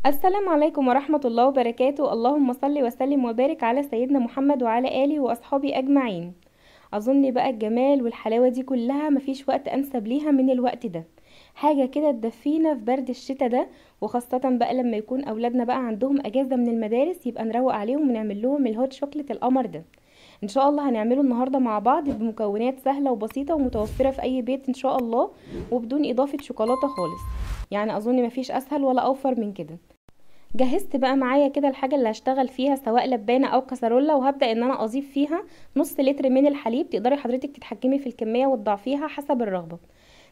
السلام عليكم ورحمة الله وبركاته. اللهم صل وسلم وبارك على سيدنا محمد وعلى آله وأصحابه أجمعين. أظن بقى الجمال والحلاوة دي كلها مفيش وقت أنسب ليها من الوقت ده. حاجة كده تدفينا في برد الشتا ده، وخاصة بقى لما يكون أولادنا بقى عندهم أجازة من المدارس، يبقى نروق عليهم ونعمل لهم الهوت شوكليت القمر ده. ان شاء الله هنعمله النهارده مع بعض بمكونات سهله وبسيطه ومتوفره في اي بيت ان شاء الله، وبدون اضافه شوكولاته خالص. يعني اظن مفيش اسهل ولا اوفر من كده. جهزت بقى معايا كده الحاجة اللي هشتغل فيها، سواء لبانة او كسرولة، وهبدأ ان انا اضيف فيها نص لتر من الحليب. تقدري حضرتك تتحكمي في الكمية وتضعفيها حسب الرغبة.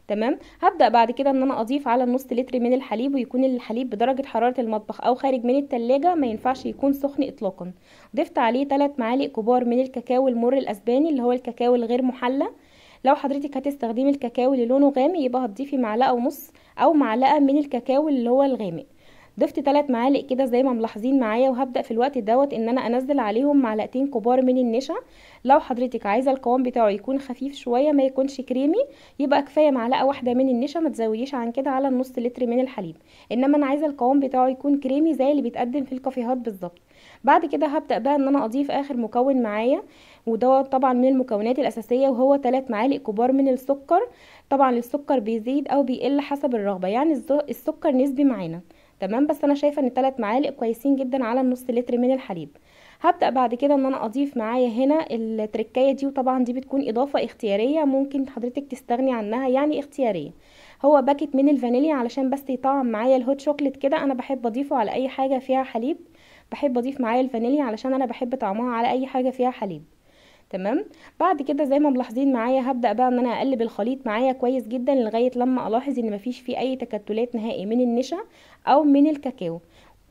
تمام. هبدأ بعد كده ان انا اضيف على النص لتر من الحليب، ويكون الحليب بدرجة حرارة المطبخ او خارج من التلاجة، ما ينفعش يكون سخن اطلاقا. ضفت عليه 3 معالق كبار من الكاكاو المر الاسباني، اللي هو الكاكاو الغير محلى. لو حضرتك هتستخدمي الكاكاو اللي لونه غامق، يبقى هتضيفي معلقة ونص او معلقة من الكاكاو اللي هو الغامق. ضفت 3 معالق كده زي ما ملاحظين معايا، وهبدأ في الوقت دوت ان انا انزل عليهم معلقتين كبار من النشا. لو حضرتك عايزة القوام بتاعه يكون خفيف شوية، ما يكونش كريمي، يبقى كفاية معلقة واحدة من النشا، ما تزوديش عن كده على النص لتر من الحليب. انما انا عايزة القوام بتاعه يكون كريمي زي اللي بيتقدم في الكافيهات بالظبط. بعد كده هبدأ بقى ان انا اضيف اخر مكون معايا، ودوت طبعا من المكونات الاساسية، وهو 3 معالق كبار من السكر. طبعا السكر بيزيد او بيقل حسب الرغبة، يعني السكر نسبي معانا. تمام. بس انا شايفه ان 3 معالق كويسين جدا على النص لتر من الحليب. هبدأ بعد كده ان انا اضيف معايا هنا التركية دي، وطبعا دي بتكون اضافة اختيارية، ممكن حضرتك تستغني عنها، يعني اختيارية. هو باكت من الفانيليا علشان بس يطعم معايا الهوت شوكليت كده. انا بحب اضيفه على اي حاجة فيها حليب. بحب اضيف معايا الفانيليا علشان انا بحب طعمها على اي حاجة فيها حليب. تمام. بعد كده زي ما ملاحظين معايا، هبدأ بقى ان انا اقلب الخليط معايا كويس جدا لغاية لما الاحظ ان مفيش فيه اي تكتلات نهائي من النشا او من الكاكاو.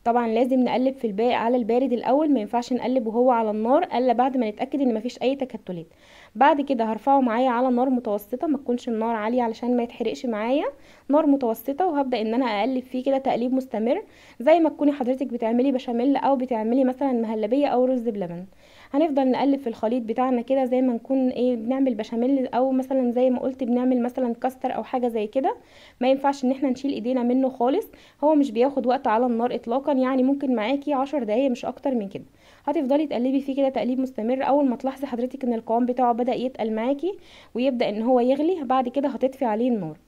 طبعا لازم نقلب في الباقي على البارد الاول، ما ينفعش نقلب وهو على النار الا بعد ما نتاكد ان مفيش اي تكتلات. بعد كده هرفعه معايا على نار متوسطه، ما تكونش النار عاليه علشان ما يتحرقش معايا. نار متوسطه، وهبدا ان انا اقلب فيه كده تقليب مستمر، زي ما تكوني حضرتك بتعملي بشاميل او بتعملي مثلا مهلبيه او رز بلبن. هنفضل نقلب في الخليط بتاعنا كده زي ما نكون بنعمل بشاميل، او مثلا زي ما قلت بنعمل مثلا كاستر او حاجه زي كده. ما ينفعش ان احنا نشيل ايدينا منه خالص. هو مش بياخد وقت على النار اطلاقا، يعني ممكن معاكي 10 دقايق مش اكتر من كده. هتفضلي تقلبي فيه كده تقليب مستمر. اول ما تلاحظي حضرتك ان القوام بتاعه بدأ يتقل معاكي ويبدأ ان هو يغلي، بعد كده هتطفي عليه النار.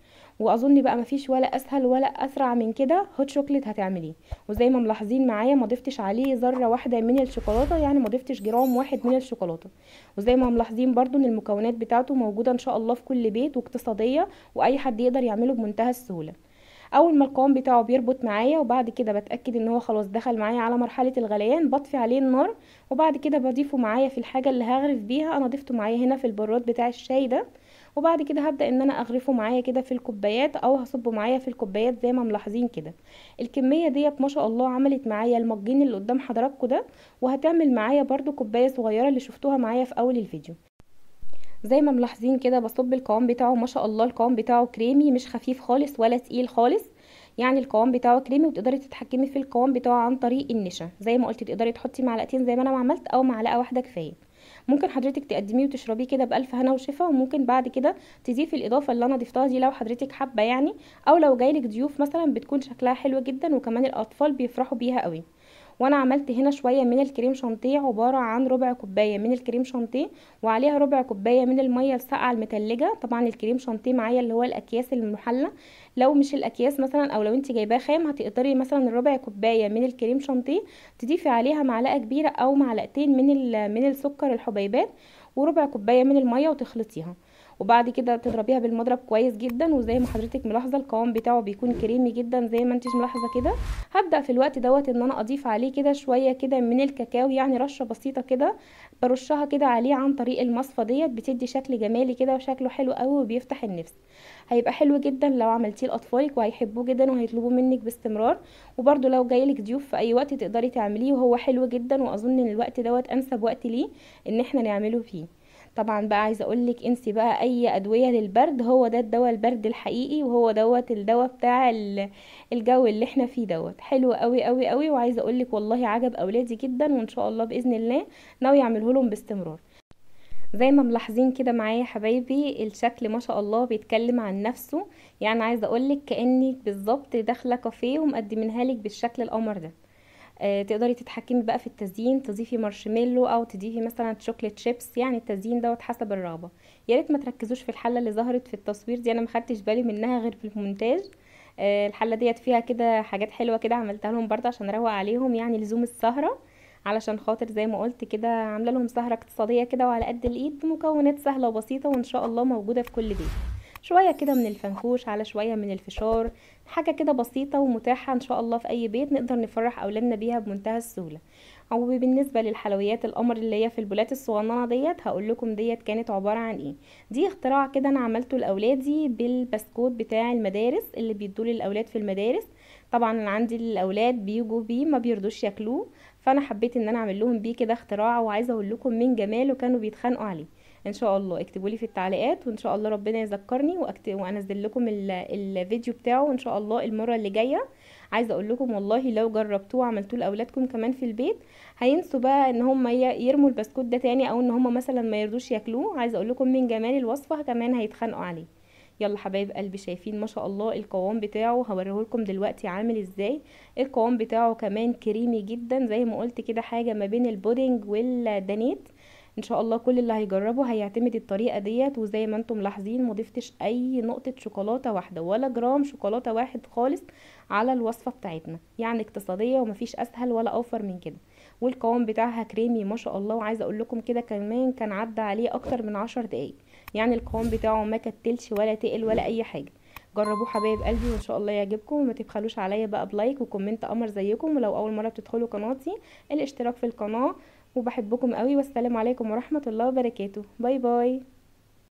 واظن بقى مفيش ولا اسهل ولا اسرع من كده هوت شوكليت هتعمليه. وزي ما ملاحظين معايا، ما ضفتش عليه ذره واحده من الشوكولاته، يعني ما ضفتش جرام واحد من الشوكولاته. وزي ما ملاحظين برضو ان المكونات بتاعته موجوده ان شاء الله في كل بيت، واقتصاديه، واي حد يقدر يعمله بمنتهى السهوله. اول ما القوام بتاعه بيربط معايا، وبعد كده بتاكد ان هو خلاص دخل معايا على مرحله الغليان، بطفي عليه النار. وبعد كده بضيفه معايا في الحاجه اللي هغرف بيها. انا ضفته معايا هنا في البراد بتاع الشاي ده. وبعد كده هبدا ان انا اغرفه معايا كده في الكوبايات، او هصبه معايا في الكوبايات زي ما ملاحظين كده. الكميه ديت ما شاء الله عملت معايا المجين اللي قدام حضراتكم ده، وهتعمل معايا برضو كوبايه صغيره اللي شفتوها معايا في اول الفيديو. زي ما ملاحظين كده بصب القوام بتاعه، ما شاء الله القوام بتاعه كريمي، مش خفيف خالص ولا تقيل خالص. يعني القوام بتاعه كريمي، وتقدري تتحكمي في القوام بتاعه عن طريق النشا. زي ما قلت تقدري تحطي معلقتين زي ما انا ما عملت، او معلقه واحده كفايه. ممكن حضرتك تقدميه وتشربيه كده بالف هنا وشفا، وممكن بعد كده تضيفي الاضافه اللي انا ضفتها دي لو حضرتك حابه يعني. او لو جايلك ضيوف مثلا، بتكون شكلها حلو جدا، وكمان الاطفال بيفرحوا بيها قوي. وانا عملت هنا شويه من الكريم شانتيه، عباره عن ربع كوبايه من الكريم شانتيه، وعليها ربع كوبايه من الميه الساقعه المتلجه. طبعا الكريم شانتيه معايا اللي هو الاكياس المحلى. لو مش الاكياس مثلا، او لو انت جايباه خام، هتقدري مثلا ربع كوبايه من الكريم شانتيه تضيفي عليها معلقه كبيره او معلقتين من السكر الحبيبات، وربع كوبايه من الميه، وتخلطيها. وبعد كده تضربيها بالمضرب كويس جدا. وزي ما حضرتك ملاحظه القوام بتاعه بيكون كريمي جدا زي ما انت ملاحظه كده. هبدأ في الوقت دوت ان انا اضيف عليه كده شوية كده من الكاكاو، يعني رشة بسيطة كده. برشها كده عليه عن طريق المصفى ديت، بتدي شكل جمالي كده وشكله حلو قوي وبيفتح النفس. هيبقى حلو جدا لو عملتيه لاطفالك، وهيحبوه جدا وهيطلبوه منك باستمرار. وبرده لو جايلك ضيوف في اي وقت تقدري تعمليه، وهو حلو جدا. واظن ان الوقت دوت انسب وقت ليه ان احنا نعمله فيه. طبعا بقى عايزه اقولك انسي بقى اي ادويه للبرد، هو ده الدواء البرد الحقيقي، وهو دوت الدواء بتاع الجو اللي احنا فيه دوت حلو قوي قوي قوي. وعايزه اقولك والله عجب اولادي جدا، وان شاء الله باذن الله ناوي اعمله لهم باستمرار. زي ما ملاحظين كده معايا يا حبايبي، الشكل ما شاء الله بيتكلم عن نفسه. يعني عايزه اقولك كانك بالظبط داخله كافيه ومقدمينها لك بالشكل القمر ده. تقدري تتحكمي بقى في التزيين، تضيفي مارشميلو او تضيفي مثلا شوكليت شيبس، يعني التزيين دوت حسب الرغبه. يا ريت ما تركزوش في الحله اللي ظهرت في التصوير دي، انا ما خدتش بالي منها غير في المونتاج. الحله ديت فيها كده حاجات حلوه كده عملتها لهم برضه عشان اروق عليهم، يعني لزوم السهره. علشان خاطر زي ما قلت كده عامله لهم سهره اقتصاديه كده وعلى قد الايد، بمكونات سهله وبسيطه وان شاء الله موجوده في كل بيت. شويه كده من الفنكوش على شويه من الفشار، حاجة كده بسيطة ومتاحة ان شاء الله في اي بيت نقدر نفرح اولادنا بيها بمنتهى السهولة. او بالنسبة للحلويات القمر اللي هي في البولات الصغننة ديت، هقول لكم ديت كانت عبارة عن ايه. دي اختراع كده انا عملته لاولادي بالبسكوت بتاع المدارس اللي بيدوه للاولاد في المدارس. طبعا انا عندي الاولاد بيجوا بيه ما بيرضوش ياكلوه، فانا حبيت ان انا اعمل لهم بيه كده اختراع، وعايزه اقول لكم من جماله كانوا بيتخانقوا عليه. ان شاء الله اكتبوا لي في التعليقات، وان شاء الله ربنا يذكرني وانزل لكم الفيديو بتاعه ان شاء الله المره اللي جايه. عايزه اقول لكم والله لو جربتوه وعملتوه لاولادكم كمان في البيت، هينسوا بقى ان هم يرموا البسكوت ده تاني، او ان هم مثلا ما يرضوش ياكلوه. عايزه اقول لكم من جمال الوصفه كمان هيتخانقوا عليه. يلا حبايب قلبي، شايفين ما شاء الله القوام بتاعه؟ هوريهولكم دلوقتي عامل ازاي. القوام بتاعه كمان كريمي جدا، زي ما قلت كده حاجه ما بين البودنج والدانيت. ان شاء الله كل اللي هيجربه هيعتمد الطريقه ديت. وزي ما انتم ملاحظين ما ضفتش اي نقطه شوكولاته واحده ولا جرام شوكولاته واحد خالص على الوصفه بتاعتنا، يعني اقتصاديه ومفيش اسهل ولا اوفر من كده. والقوام بتاعها كريمي ما شاء الله، وعايزه اقول لكم كده كمان كان عدى عليه اكتر من 10 دقايق. يعني القوام بتاعه ما كتلش ولا تقل ولا اي حاجه. جربوه حبايب قلبي وان شاء الله يعجبكم، وما تبخلوش عليا بقى بلايك وكومنت قمر زيكم. ولو اول مره بتدخلوا قناتي، الاشتراك في القناه. وبحبكم قوي، والسلام عليكم ورحمة الله وبركاته. باي باي.